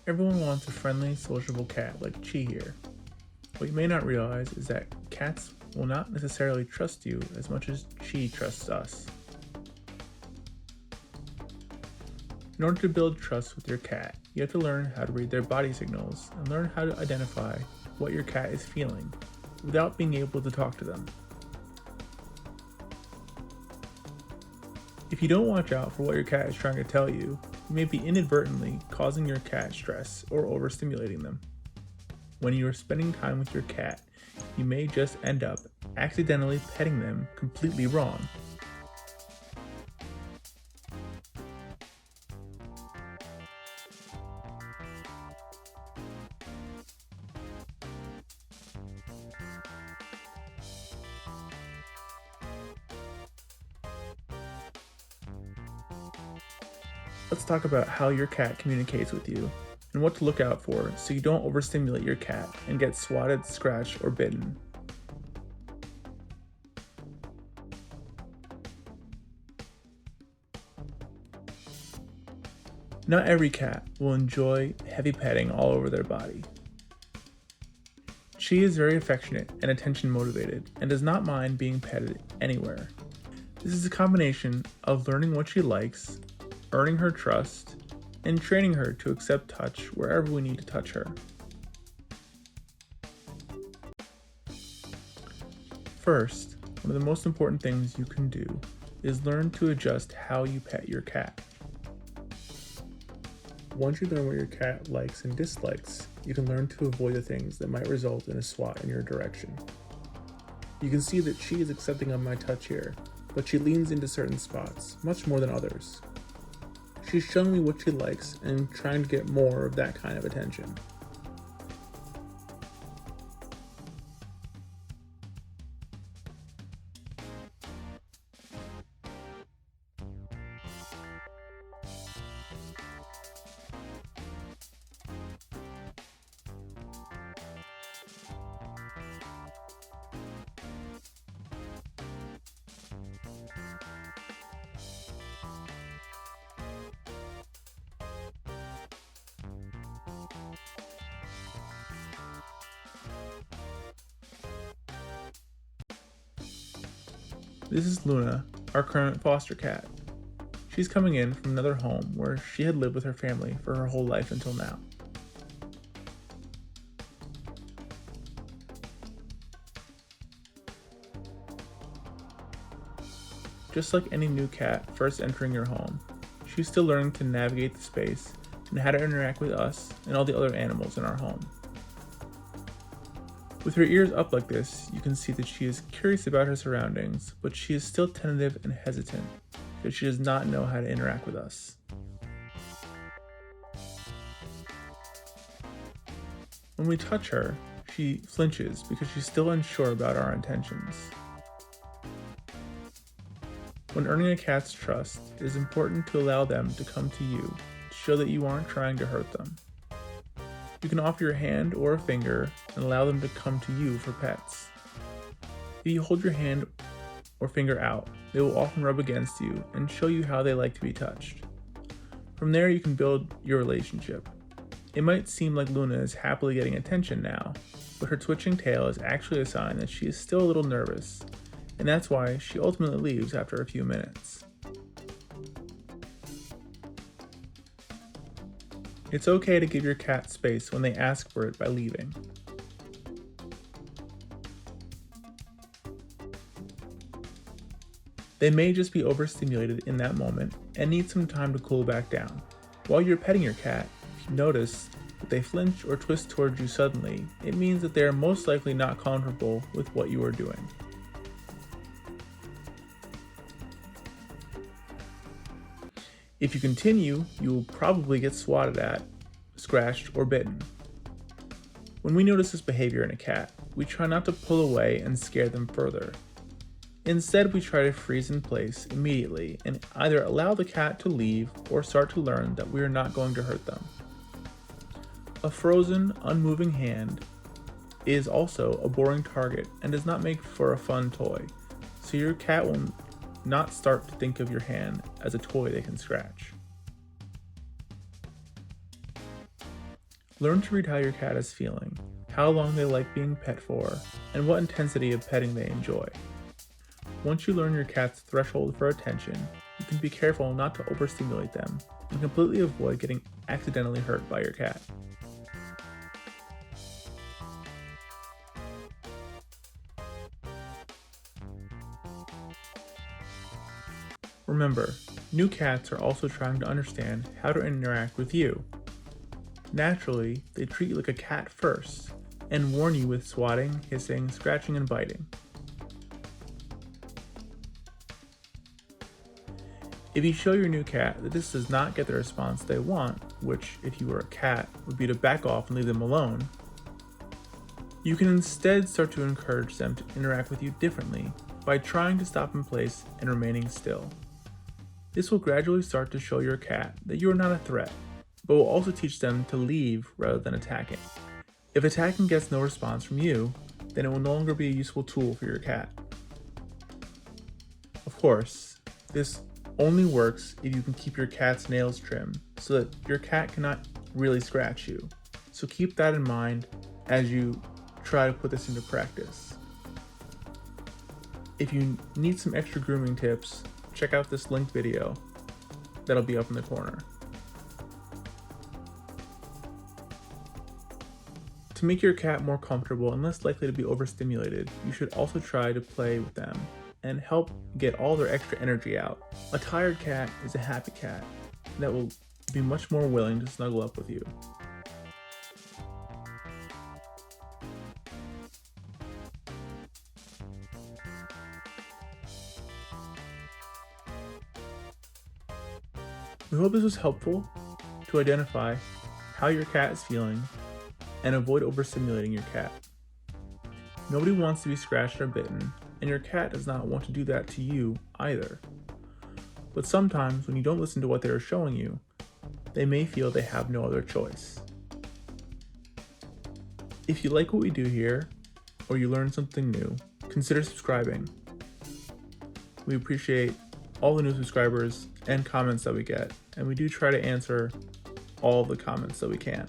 Everyone wants a friendly, sociable cat like Chi here. What you may not realize is that cats will not necessarily trust you as much as Chi trusts us. In order to build trust with your cat, you have to learn how to read their body signals and learn how to identify what your cat is feeling without being able to talk to them. If you don't watch out for what your cat is trying to tell you, you may be inadvertently causing your cat stress or overstimulating them. When you are spending time with your cat, you may just end up accidentally petting them completely wrong. Let's talk about how your cat communicates with you and what to look out for so you don't overstimulate your cat and get swatted, scratched, or bitten. Not every cat will enjoy heavy petting all over their body. She is very affectionate and attention motivated and does not mind being petted anywhere. This is a combination of learning what she likes, earning her trust, and training her to accept touch wherever we need to touch her. First, one of the most important things you can do is learn to adjust how you pet your cat. Once you learn what your cat likes and dislikes, you can learn to avoid the things that might result in a swat in your direction. You can see that she is accepting of my touch here, but she leans into certain spots, much more than others. She's showing me what she likes and trying to get more of that kind of attention. This is Luna, our current foster cat. She's coming in from another home where she had lived with her family for her whole life until now. Just like any new cat first entering your home, she's still learning to navigate the space and how to interact with us and all the other animals in our home. With her ears up like this, you can see that she is curious about her surroundings, but she is still tentative and hesitant because she does not know how to interact with us. When we touch her, she flinches because she's still unsure about our intentions. When earning a cat's trust, it is important to allow them to come to you to show that you aren't trying to hurt them. You can offer your hand or a finger and allow them to come to you for pets. If you hold your hand or finger out, they will often rub against you and show you how they like to be touched. From there, you can build your relationship. It might seem like Luna is happily getting attention now, but her twitching tail is actually a sign that she is still a little nervous, and that's why she ultimately leaves after a few minutes. It's okay to give your cat space when they ask for it by leaving. They may just be overstimulated in that moment and need some time to cool back down. While you're petting your cat, if you notice that they flinch or twist towards you suddenly, it means that they are most likely not comfortable with what you are doing. If you continue, you will probably get swatted at, scratched, or bitten. When we notice this behavior in a cat, we try not to pull away and scare them further. Instead, we try to freeze in place immediately and either allow the cat to leave or start to learn that we are not going to hurt them. A frozen, unmoving hand is also a boring target and does not make for a fun toy, so your cat will not start to think of your hand as a toy they can scratch. Learn to read how your cat is feeling, how long they like being pet for, and what intensity of petting they enjoy. Once you learn your cat's threshold for attention, you can be careful not to overstimulate them and completely avoid getting accidentally hurt by your cat. Remember, new cats are also trying to understand how to interact with you. Naturally, they treat you like a cat first and warn you with swatting, hissing, scratching, and biting. If you show your new cat that this does not get the response they want, which, if you were a cat, would be to back off and leave them alone, you can instead start to encourage them to interact with you differently by trying to stop in place and remaining still. This will gradually start to show your cat that you are not a threat, but will also teach them to leave rather than attacking. If attacking gets no response from you, then it will no longer be a useful tool for your cat. Of course, this only works if you can keep your cat's nails trimmed so that your cat cannot really scratch you. So keep that in mind as you try to put this into practice. If you need some extra grooming tips, check out this linked video that'll be up in the corner. To make your cat more comfortable and less likely to be overstimulated, you should also try to play with them and help get all their extra energy out. A tired cat is a happy cat that will be much more willing to snuggle up with you. We hope this was helpful to identify how your cat is feeling and avoid overstimulating your cat. Nobody wants to be scratched or bitten, and your cat does not want to do that to you either. But sometimes when you don't listen to what they are showing you, they may feel they have no other choice. If you like what we do here, or you learn something new, consider subscribing. We appreciate all the new subscribers and comments that we get, and we do try to answer all of the comments that we can.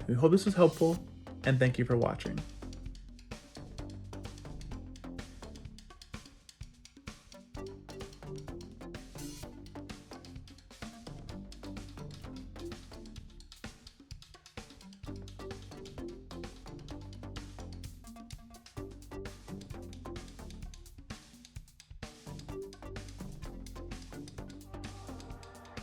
We hope this was helpful, and thank you for watching.